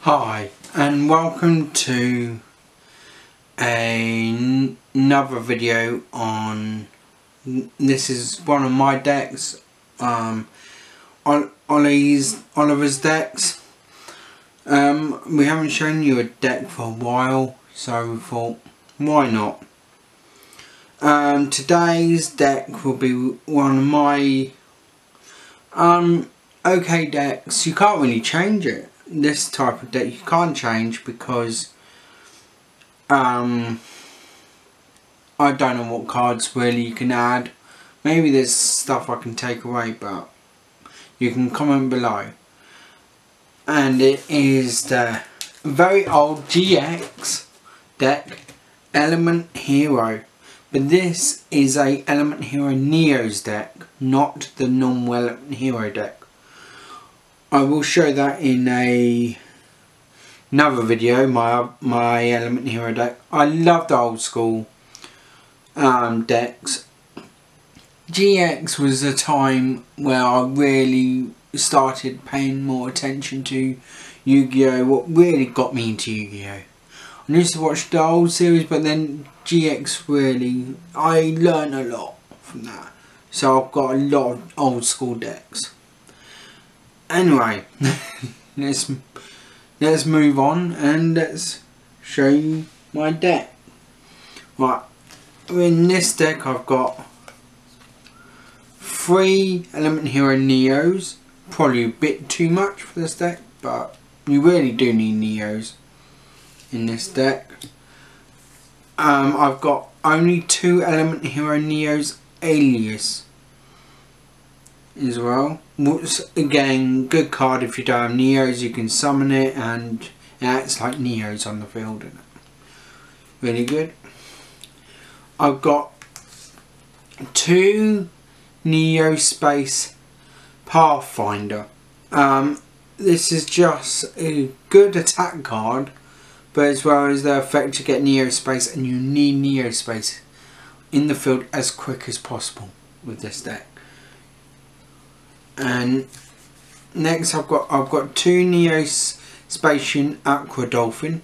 Hi and welcome to another video on, this is one of my decks, Oliver's decks. We haven't shown you a deck for a while, so we thought why not. Today's deck will be one of my okay decks. You can't really change it. This type of deck you can't change because I don't know what cards really you can add. Maybe there's stuff I can take away, but you can comment below. And it is the very old GX deck, Element Hero. But this is a Element Hero Neo's deck, not the normal Element Hero deck. I will show that in another video, my Element Hero deck. I love the old school decks. GX was a time where I really started paying more attention to Yu-Gi-Oh! What really got me into Yu-Gi-Oh! I used to watch the old series, but then GX really, I learned a lot from that. So I've got a lot of old school decks. Anyway, let's move on and let's show you my deck. Right, in this deck I've got 3 Element Hero Neos. Probably a bit too much for this deck, but you really do need Neos in this deck. I've got only 2 Element Hero Neos Alius as well. Again, good card if you don't have Neos. You can summon it and it acts like Neos on the field. Really good. I've got 2 Neo-Spacian Pathfinder. This is just a good attack card, but as well as the effect to get Neo-Space, and you need Neo-Space in the field as quick as possible with this deck. And next I've got 2 Neo-Spacian Aqua Dolphin.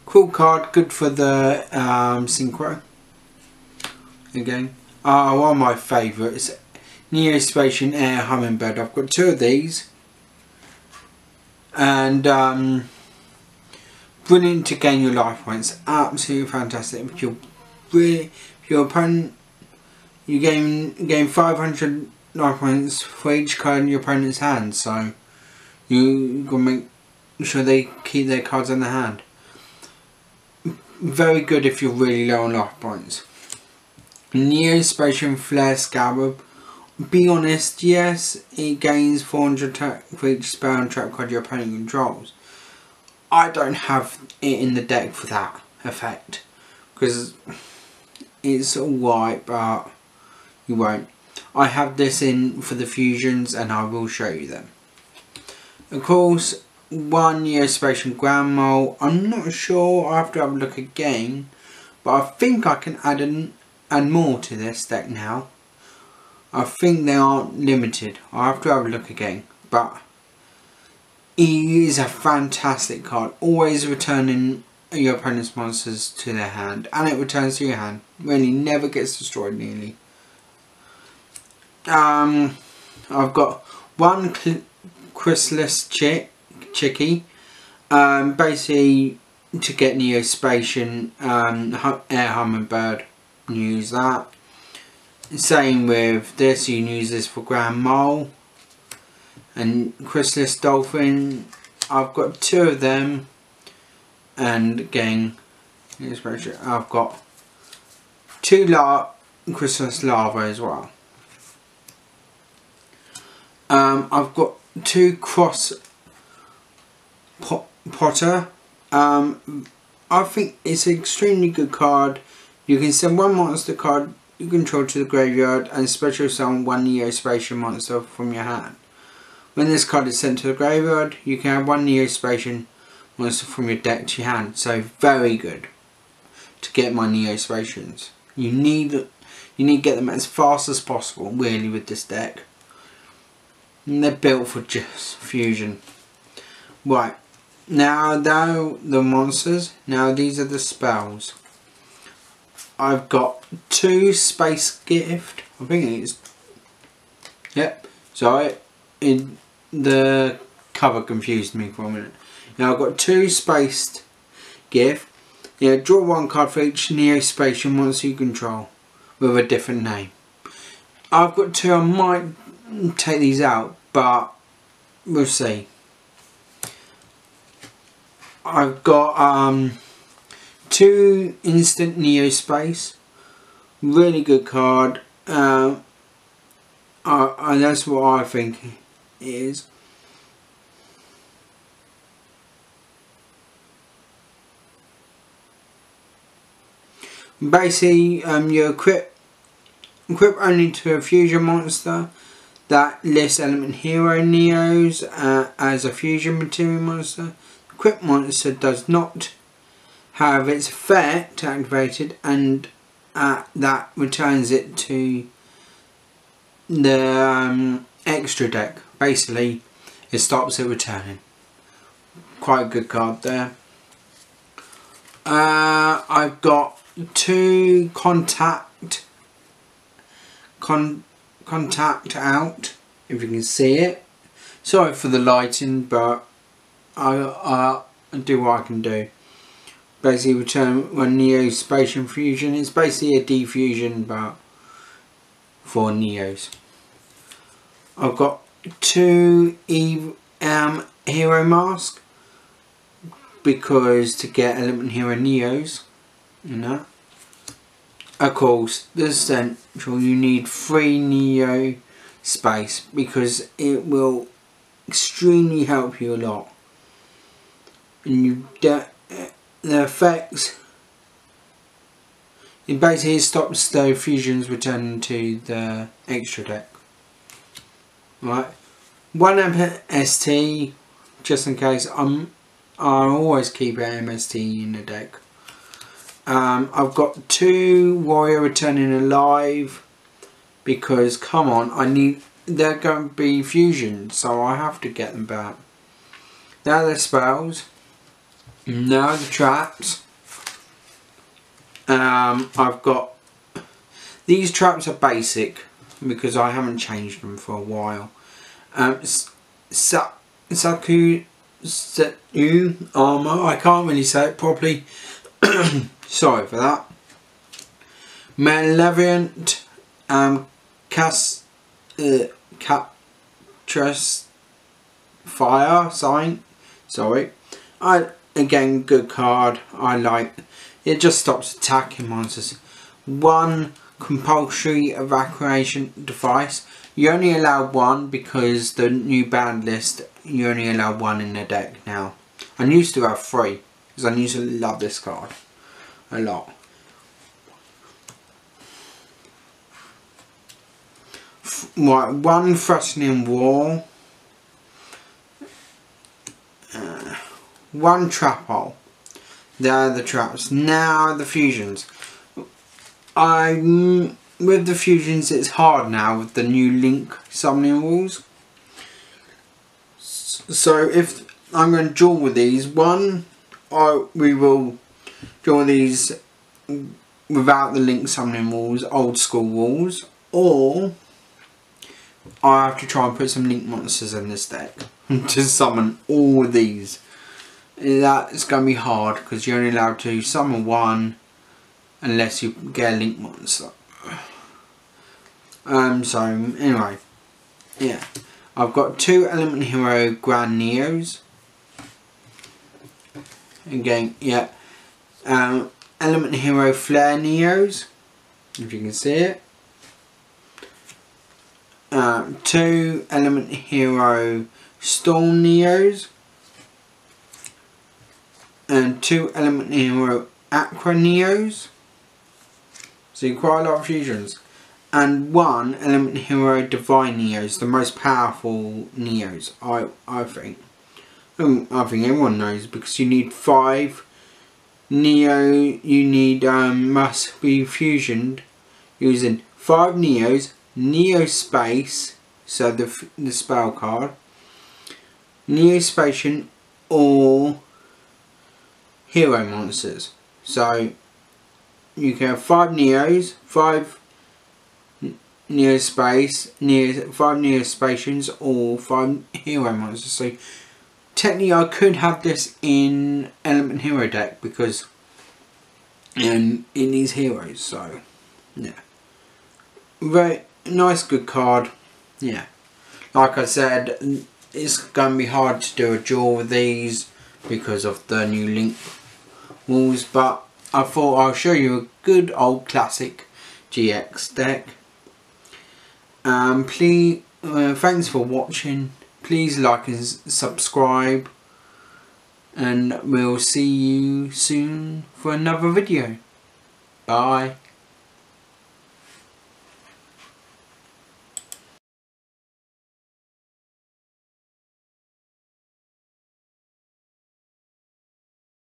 Cool card, good for the synchro. Again, one of my favourites, Neo-Spacian Air Hummingbird. I've got 2 of these, and brilliant to gain your life points. Absolutely fantastic. If your opponent, you gain 500 life points for each card in your opponent's hand, so you gotta make sure they keep their cards in their hand. Very good if you're really low on life points. Neo-Spacian Flare Scarab. Be honest, yes, it gains 400 attack for each spell and trap card your opponent controls. I don't have it in the deck for that effect because it's alright, but you won't. I have this in for the fusions and I will show you them. Of course, 1 Neo-Spacian Grand Mole. I'm not sure, I have to have a look again, but I think I can add more to this deck now. I think they aren't limited. I have to have a look again, but he is a fantastic card. Always returning your opponent's monsters to their hand, and it returns to your hand. Really never gets destroyed nearly. I've got 1 Chrysalis Chicky, basically to get Neo-Spacian Air Hummingbird. Use that. Same with this, you can use this for Grand Mole. And Chrysalis Dolphin, I've got 2 of them, and again, I've got 2 Chrysalis Larva as well. I've got 2 Cross Potter. I think it's an extremely good card. You can send 1 monster card you control to the graveyard and special summon 1 Neo-Spacian monster from your hand. When this card is sent to the graveyard, you can have 1 Neo-Spacian monster from your deck to your hand. So very good to get my Neo-Spacians. You need to get them as fast as possible, really, with this deck. And they're built for just fusion. Right, Now they're the monsters. Now these are the spells. I've got 2 space gift. I think it's... Yep. Sorry. The cover confused me for a minute. Now I've got 2 spaced gift. Yeah, draw 1 card for each Neo-Spacian monster you control with a different name. I've got 2. I might take these out, but we'll see. I've got 2 instant Neo-Space. Really good card. That's what I think it is. Basically, you equip only to a fusion monster that lists element hero Neos as a fusion material monster. Equip monster does not have its effect activated, and that returns it to the extra deck. Basically, it stops it returning. Quite a good card there. I've got 2 contact out, if you can see it. Sorry for the lighting, but I do what I can do. Basically return one Neo-Spacian fusion. It's basically a defusion but for Neos. I've got 2 hero mask, because to get element hero Neos, you know. Of course, the essential, you need 3 Neo space because it will extremely help you a lot. And you don't, the effects, it basically stops the fusions returning to the extra deck. Right, 1 MST, just in case. I always keep an MST in the deck. I've got 2 warrior returning alive because, come on, they're going to be fusions, so I have to get them back. Now the spells. Now the traps. I've got, these traps are basic because I haven't changed them for a while. Sakuretsu Armor, I can't really say it properly. Sorry for that. Malevolent Catastrophe Fire sign. Sorry. Again, good card. I like it. Just stops attacking monsters. 1 compulsory evacuation device. You only allow 1 because the new banned list, you only allow 1 in the deck now. I used to have 3 because I used to love this card a lot. Right, 1 threatening wall. 1 trap hole. There are the traps. Now the fusions. With the fusions, it's hard now with the new link summoning rules. So if I'm going to duel with these, we will duel these without the link summoning rules, old school rules, or I have to try and put some link monsters in this deck to summon all of these. That's going to be hard because you're only allowed to summon 1 unless you get a link monster. So anyway, yeah, I've got 2 element hero grand Neos. Again, yeah, element hero flare Neos, if you can see it. 2 element hero storm Neos. And 2 element hero Aqua Neos. So quite a lot of fusions. And 1 element hero divine Neos, the most powerful Neos, I think. I think everyone knows, because you need 5 Neo. You need must be fusioned using 5 Neos, Neo-Space, so the spell card, Neo-Spacian or hero monsters. So you can have 5 Neos, 5 5 Neo-Spacians, or 5 hero monsters. So technically I could have this in Element Hero deck because it needs heroes, so yeah. Very nice, good card. Yeah. Like I said, it's going to be hard to do a duel with these because of the new link rules, but I thought I'll show you a good old classic GX deck. Please, thanks for watching. Please like and subscribe, and we'll see you soon for another video. Bye.